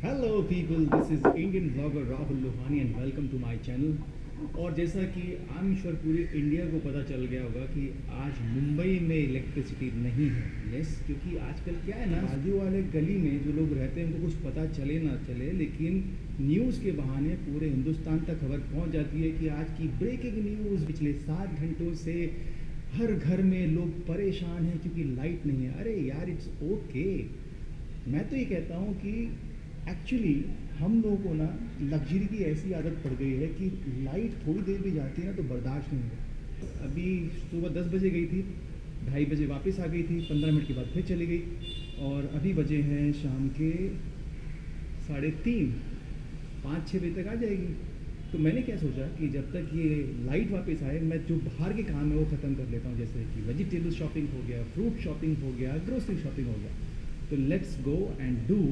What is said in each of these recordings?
Hello people, this is Indian blogger Rahul Lohani and welcome to my channel. और जैसा कि I am sure पूरे India को पता चल गया होगा कि आज मुंबई में इलेक्ट्रिसिटी नहीं है। यस, क्योंकि आजकल क्या है ना, बाजू वाले गली में जो लोग रहते हैं उनको कुछ पता चले ना चले, लेकिन न्यूज़ के बहाने पूरे हिंदुस्तान तक खबर पहुंच जाती है कि आज की ब्रेकिंग न्यूज़, पिछले 7 घंटों से हर घर में लोग परेशान हैं क्योंकि लाइट नहीं है। अरे यार, इट्स ओके। मैं तो ये कहता हूँ कि एक्चुअली हम लोगों को ना लग्जरी की ऐसी आदत पड़ गई है कि लाइट थोड़ी देर भी जाती है ना तो बर्दाश्त नहीं होता। अभी सुबह 10 बजे गई थी, 2:30 बजे वापस आ गई थी, 15 मिनट के बाद फिर चली गई, और अभी बजे हैं शाम के 3:30, 5-6 बजे तक आ जाएगी। तो मैंने क्या सोचा कि जब तक ये लाइट वापस आए, मैं जो बाहर के काम है वो ख़त्म कर लेता हूँ, जैसे कि वेजिटेबल शॉपिंग हो गया, फ्रूट शॉपिंग हो गया, ग्रोसरी शॉपिंग हो गया। तो let's go and do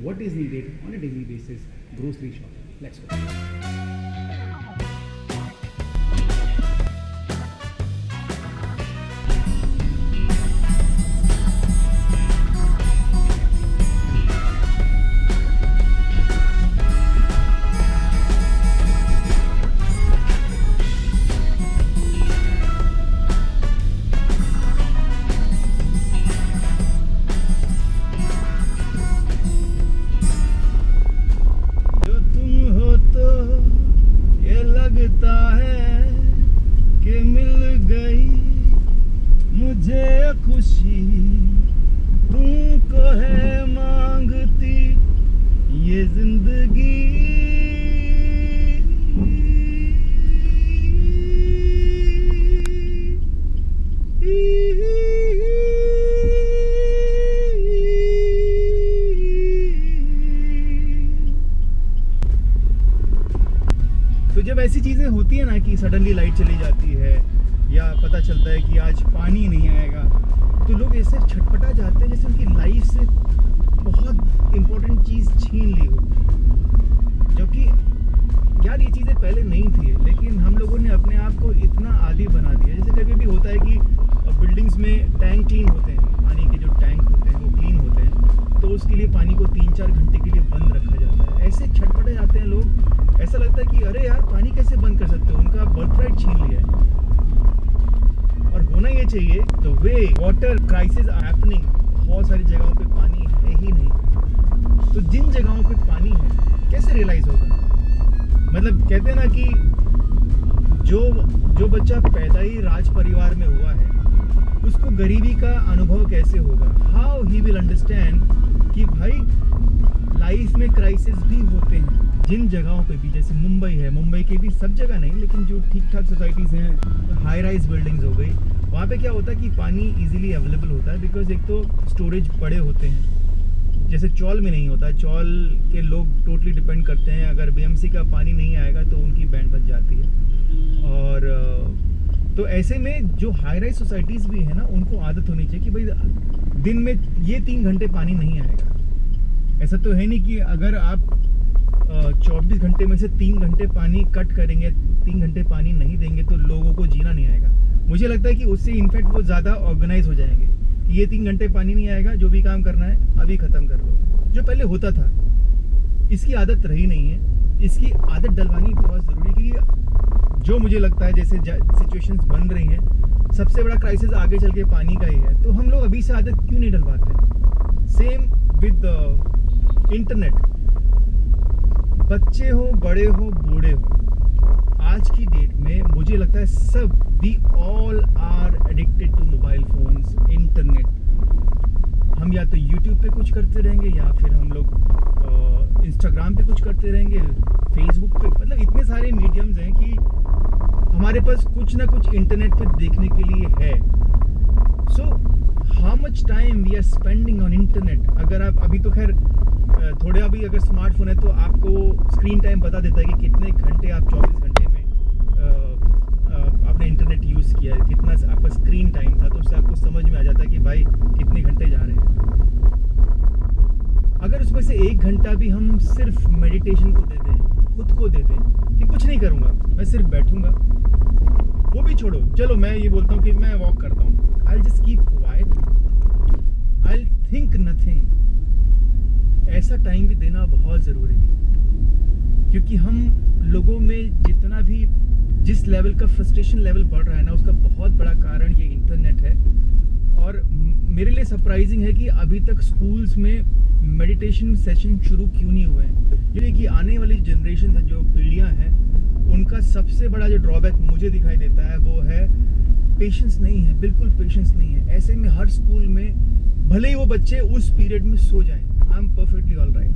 what is needed on a daily basis, grocery shopping. Let's go. लगता है कि मिल गई मुझे खुशी, तुमको है मांगती ये जिंदगी। तो जब ऐसी चीज़ें होती है ना कि सडनली लाइट चली जाती है या पता चलता है कि आज पानी नहीं आएगा, तो लोग ऐसे छटपटा जाते हैं जैसे उनकी लाइफ से बहुत इम्पोर्टेंट चीज़ छीन ली हो। जबकि यार ये चीज़ें पहले नहीं थी, लेकिन हम लोगों ने अपने आप को इतना आदी बना दिया। जैसे कभी भी होता है कि बिल्डिंग्स में टैंक क्लीन होते हैं, पानी के जो टैंक होते हैं वो क्लीन होते हैं, तो उसके लिए पानी को 3-4 घंटे के लिए बंद रखा जाता है। ऐसे छटपटे जाते हैं लोग, ऐसा लगता है कि अरे यार पानी कैसे बंद कर सकते हो, उनका बर्थ राइट छीन लिया है। और होना ये चाहिए the way water crisis are happening, बहुत सारी जगहों पे पानी है ही नहीं। तो जिन जगहों पे पानी है कैसे रियलाइज होगा? मतलब कहते हैं ना कि जो बच्चा पैदा ही राज परिवार में हुआ है उसको गरीबी का अनुभव कैसे होगा? हाउ ही विल अंडरस्टैंड कि भाई लाइफ में क्राइसिस भी होते हैं। जिन जगहों पे भी, जैसे मुंबई है, मुंबई के भी सब जगह नहीं, लेकिन जो ठीक ठाक सोसाइटीज़ हैं, हाई राइज बिल्डिंग्स हो गई, वहाँ पे क्या होता है कि पानी इजीली अवेलेबल होता है, बिकॉज एक तो स्टोरेज बड़े होते हैं, जैसे चौल में नहीं होता है। चौल के लोग टोटली डिपेंड करते हैं, अगर बीएमसी का पानी नहीं आएगा तो उनकी बैंड बच जाती है। और तो ऐसे में जो हाई राइज सोसाइटीज़ भी है ना, उनको आदत होनी चाहिए कि भाई दिन में ये 3 घंटे पानी नहीं आएगा। ऐसा तो है नहीं कि अगर आप 24 घंटे में से 3 घंटे पानी कट करेंगे, 3 घंटे पानी नहीं देंगे तो लोगों को जीना नहीं आएगा। मुझे लगता है कि उससे इनफैक्ट वो ज़्यादा ऑर्गेनाइज हो जाएंगे कि ये 3 घंटे पानी नहीं आएगा, जो भी काम करना है अभी ख़त्म कर लो। जो पहले होता था, इसकी आदत रही नहीं है। इसकी आदत डलवानी बहुत ज़रूरी है, क्योंकि जो मुझे लगता है जैसे सिचुएशंस बन रही हैं, सबसे बड़ा क्राइसिस आगे चल के पानी का ही है। तो हम लोग अभी से आदत क्यों नहीं डलवाते? Same with internet. बच्चे हो, बड़े हो, बूढ़े हो, आज की डेट में मुझे लगता है सब we all are addicted to mobile phones, internet. हम या तो यूट्यूब पे कुछ करते रहेंगे, या फिर हम लोग इंस्टाग्राम पे कुछ करते रहेंगे, फेसबुक पे, मतलब इतने सारे मीडियम्स हैं कि हमारे पास कुछ ना कुछ इंटरनेट पे देखने के लिए है। So how much time we are spending on internet? अगर आप अभी तो खैर थोड़े अभी अगर स्मार्टफोन है तो आपको स्क्रीन टाइम बता देता है कि कितने घंटे आप 24 घंटे में आपने इंटरनेट यूज़ किया है, कितना आपका स्क्रीन टाइम था, तो उससे आपको समझ में आ जाता है कि भाई कितने घंटे जा रहे हैं। अगर उसमें से 1 घंटा भी हम सिर्फ मेडिटेशन को दे दें, खुद को दे दें कि कुछ नहीं करूँगा, मैं सिर्फ बैठूँगा, वो भी छोड़ो, चलो मैं ये बोलता हूँ कि मैं वॉक करता हूँ, I just keep quiet, I think nothing, ऐसा टाइम भी देना बहुत ज़रूरी है, क्योंकि हम लोगों में जितना भी जिस लेवल का फ्रस्ट्रेशन लेवल बढ़ रहा है ना, उसका बहुत बड़ा कारण ये इंटरनेट है। और मेरे लिए सरप्राइजिंग है कि अभी तक स्कूल्स में मेडिटेशन सेशन शुरू क्यों नहीं हुए हैं। ये कि आने वाली जनरेशन है, जो पीढ़ियाँ हैं, उनका सबसे बड़ा जो ड्रॉबैक मुझे दिखाई देता है वो है पेशेंस नहीं है, बिल्कुल पेशेंस नहीं है। ऐसे में हर स्कूल में भले ही वो बच्चे उस पीरियड में सो जाएं, I am perfectly all right,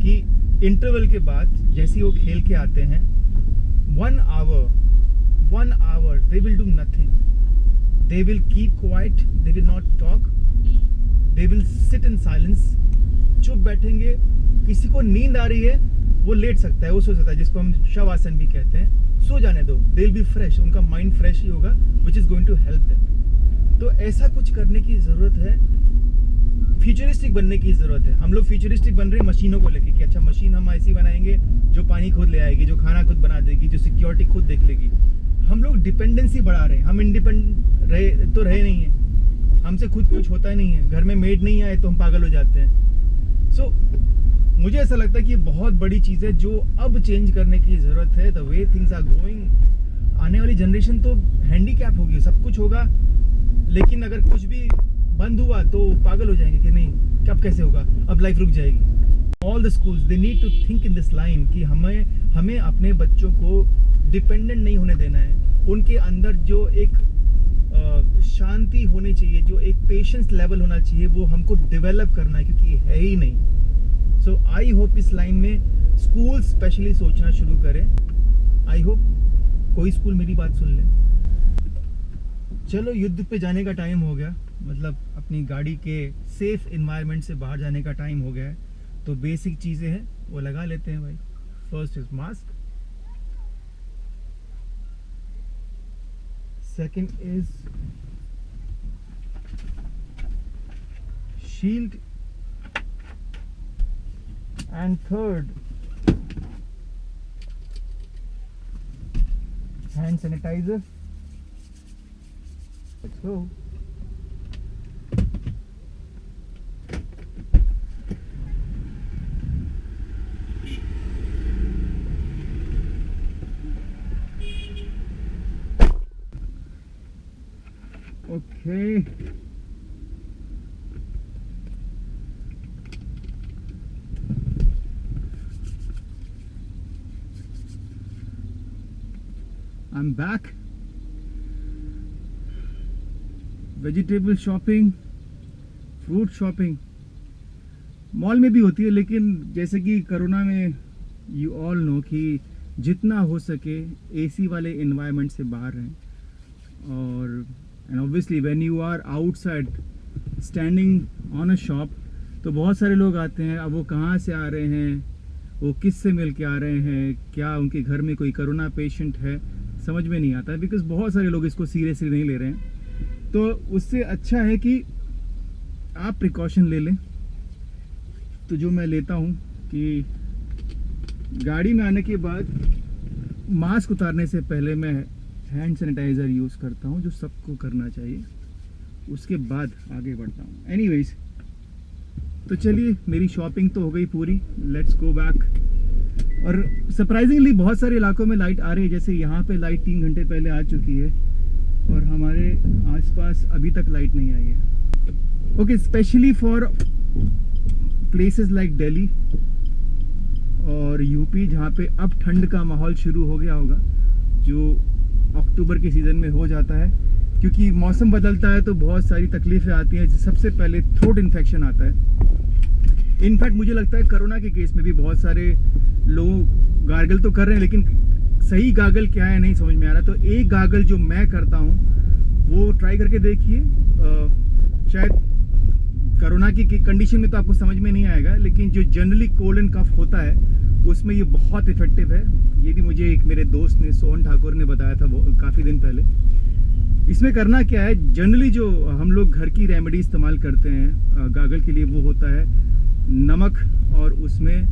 कि इंटरवल के बाद जैसे वो खेल के आते हैं 1 hour they will do nothing, they will keep quiet, they will not talk, they will sit in silence, चुप बैठेंगे। किसी को नींद आ रही है वो लेट सकता है, वो सो सकता है, जिसको हम शवासन भी कहते हैं, सो जाने दो, they will be fresh, उनका माइंड फ्रेश ही होगा, which is going to help them। तो ऐसा कुछ करने की ज़रूरत है, फ्यूचरिस्टिक बनने की ज़रूरत है। हम लोग फ्यूचरिस्टिक बन रहे हैं मशीनों को लेके कि अच्छा मशीन हम ऐसी बनाएंगे जो पानी खुद ले आएगी, जो खाना खुद बना देगी, जो सिक्योरिटी खुद देख लेगी। हम लोग डिपेंडेंसी बढ़ा रहे हैं, हम इंडिपेंडेंट रहे नहीं हैं, हमसे खुद कुछ होता ही नहीं है। घर में मेड नहीं आए तो हम पागल हो जाते हैं। सो मुझे ऐसा लगता है कि ये बहुत बड़ी चीज़ है जो अब चेंज करने की ज़रूरत है। The way things are going, आने वाली जनरेशन तो हैंडीकैप होगी, सब कुछ होगा, लेकिन अगर कुछ भी बंद हुआ तो पागल हो जाएंगे कि नहीं, कब कैसे होगा, अब लाइफ रुक जाएगी। All the schools they need to think in this line कि हमें अपने बच्चों को डिपेंडेंट नहीं होने देना है। उनके अंदर जो एक शांति होनी चाहिए, जो एक पेशेंस लेवल होना चाहिए, वो हमको डेवलप करना है, क्योंकि है ही नहीं। सो आई होप इस लाइन में स्कूल स्पेशली सोचना शुरू करें। आई होप कोई स्कूल मेरी बात सुन ले। चलो युद्ध पे जाने का टाइम हो गया, मतलब अपनी गाड़ी के सेफ इन्वायरमेंट से बाहर जाने का टाइम हो गया है। तो बेसिक चीज़ें हैं वो लगा लेते हैं भाई। First is mask, second is shield, and third hand sanitizer. Let's go. Okay. I'm back. Vegetable shopping, fruit shopping mall में भी होती है, लेकिन जैसे कि कोरोना में यू ऑल नो कि जितना हो सके एसी वाले एनवायरनमेंट से बाहर रहें। और and obviously when you are outside standing on a shop, तो बहुत सारे लोग आते हैं। अब वो कहाँ से आ रहे हैं, वो किस से मिल के आ रहे हैं, क्या उनके घर में कोई कोरोना पेशेंट है, समझ में नहीं आता है, बिकॉज बहुत सारे लोग इसको सीरियसली नहीं ले रहे हैं। तो उससे अच्छा है कि आप प्रिकॉशन ले लें। तो जो मैं लेता हूँ कि गाड़ी में आने के बाद मास्क उतारने से पहले मैं हैंड सैनिटाइज़र यूज़ करता हूँ, जो सबको करना चाहिए। उसके बाद आगे बढ़ता हूँ। एनीवेज, तो चलिए मेरी शॉपिंग तो हो गई पूरी, लेट्स गो बैक। और सरप्राइजिंगली बहुत सारे इलाकों में लाइट आ रही है, जैसे यहाँ पे लाइट 3 घंटे पहले आ चुकी है और हमारे आसपास अभी तक लाइट नहीं आई है। Okay, specially for places like Delhi और यूपी, जहाँ पे अब ठंड का माहौल शुरू हो गया होगा, जो अक्टूबर के सीज़न में हो जाता है। क्योंकि मौसम बदलता है तो बहुत सारी तकलीफ़ें आती हैं। सबसे पहले थ्रोट इन्फेक्शन आता है। इनफैक्ट मुझे लगता है कोरोना के केस में भी बहुत सारे लोग गार्गल तो कर रहे हैं, लेकिन सही गागल क्या है नहीं समझ में आ रहा। तो एक गागल जो मैं करता हूँ वो ट्राई करके देखिए। शायद कोरोना की कंडीशन में तो आपको समझ में नहीं आएगा, लेकिन जो जनरली कोल्ड एंड कफ होता है उसमें ये बहुत इफ़ेक्टिव है। ये भी मुझे एक मेरे दोस्त ने, सोहन ठाकुर ने बताया था वो काफ़ी दिन पहले। इसमें करना क्या है, जनरली जो हम लोग घर की रेमेडी इस्तेमाल करते हैं गागल के लिए, वो होता है नमक, और उसमें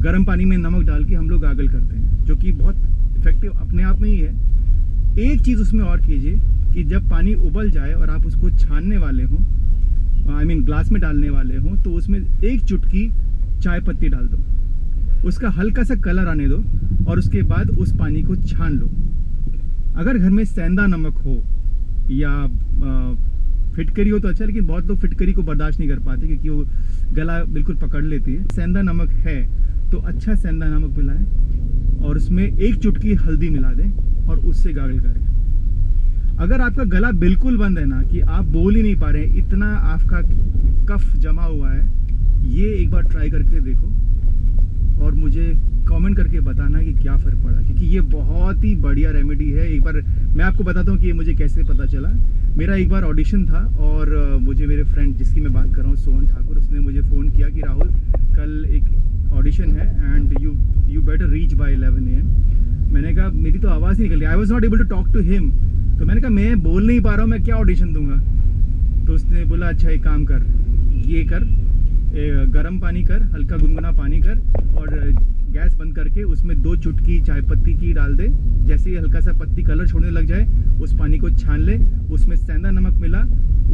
गर्म पानी में नमक डाल के हम लोग गागल करते हैं, जो कि बहुत इफ़ेक्टिव अपने आप में ही है। एक चीज़ उसमें और कीजिए कि जब पानी उबल जाए और आप उसको छानने वाले हों, आई मीन ग्लास में डालने वाले हो तो उसमें 1 चुटकी चाय पत्ती डाल दो, उसका हल्का सा कलर आने दो और उसके बाद उस पानी को छान लो। अगर घर में सेंधा नमक हो या फिटकरी हो तो अच्छा, लेकिन बहुत लोग फिटकरी को बर्दाश्त नहीं कर पाते क्योंकि वो गला बिल्कुल पकड़ लेती है। सेंधा नमक है तो अच्छा सेंधा नमक मिलाएं और उसमें 1 चुटकी हल्दी मिला दें और उससे गागल करें। अगर आपका गला बिल्कुल बंद है ना कि आप बोल ही नहीं पा रहे हैं, इतना आपका कफ जमा हुआ है, ये एक बार ट्राई करके देखो और मुझे कमेंट करके बताना कि क्या फ़र्क पड़ा, क्योंकि ये बहुत ही बढ़िया रेमेडी है। एक बार मैं आपको बताता हूँ कि ये मुझे कैसे पता चला। मेरा एक बार ऑडिशन था और मुझे मेरे फ्रेंड जिसकी मैं बात कर रहा हूँ सोहन ठाकुर, उसने मुझे फ़ोन किया कि राहुल कल एक ऑडिशन है and you better reach by 11 AM। मैंने कहा मेरी तो आवाज़ नहीं निकल रही, I was not able to talk to him. तो मैंने कहा मैं बोल नहीं पा रहा हूँ, मैं क्या ऑडिशन दूंगा। तो उसने बोला अच्छा एक काम कर, ये कर, गर्म पानी कर, हल्का गुनगुना पानी कर और गैस बंद करके उसमें 2 चुटकी चाय पत्ती की डाल दे। जैसे ही हल्का सा पत्ती कलर छोड़ने लग जाए उस पानी को छान ले, उसमें सेंधा नमक मिला,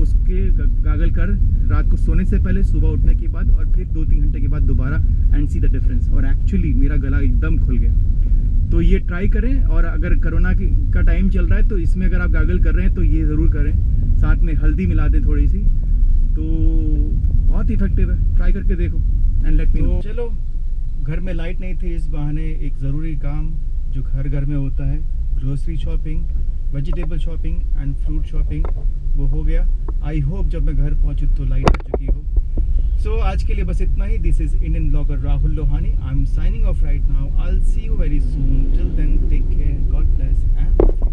उसके गागल कर रात को सोने से पहले, सुबह उठने के बाद और फिर 2-3 घंटे के बाद दोबारा, एंड सी द डिफरेंस। और एक्चुअली मेरा गला एकदम खुल गया। तो ये ट्राई करें। और अगर कोरोना का टाइम चल रहा है तो इसमें अगर आप गागल कर रहे हैं तो ये ज़रूर करें, साथ में हल्दी मिला दें थोड़ी सी, तो बहुत इफेक्टिव है। ट्राई करके देखो एंड लेट मी नो। चलो, घर में लाइट नहीं थी, इस बहाने एक ज़रूरी काम जो हर घर में होता है, grocery shopping, vegetable shopping and fruit shopping, वो हो गया। आई होप जब मैं घर पहुंचूं तो लाइट आ चुकी हो। सो आज के लिए बस इतना ही। This is Indian blogger Rahul Lohani. I am signing off right now. I will see you very soon. Till then take care, God bless and